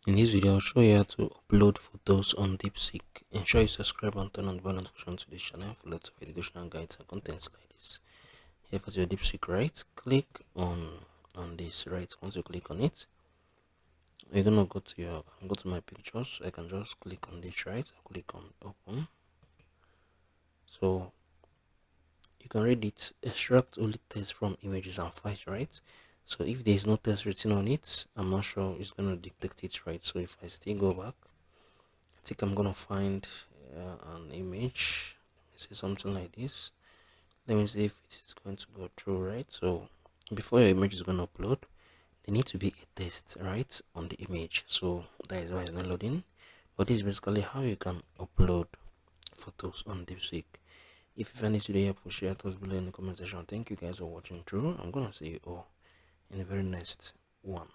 In this video, I'll show you how to upload photos on Deepseek. Ensure you subscribe and turn on the bell notification to this channel for lots of educational guides and contents like this. Here for your Deepseek, right? Click on this, right? Once you click on it, you're gonna go to my pictures. I can just click on this, right? I'll click on open. So you can read it. Extract only text from images and files, right? So if there is no text written on it, I'm not sure it's gonna detect it, right? So if I still go back, I think I'm gonna find an image. Let me see something like this. Let me see if it is going to go through, right? So before your image is gonna upload, there need to be a test, right, on the image. So that is why it's not loading. But this is basically how you can upload photos on Deepseek. If you find this video helpful, share thoughts below in the comment section. Thank you guys for watching through. I'm gonna see you all in the very next one.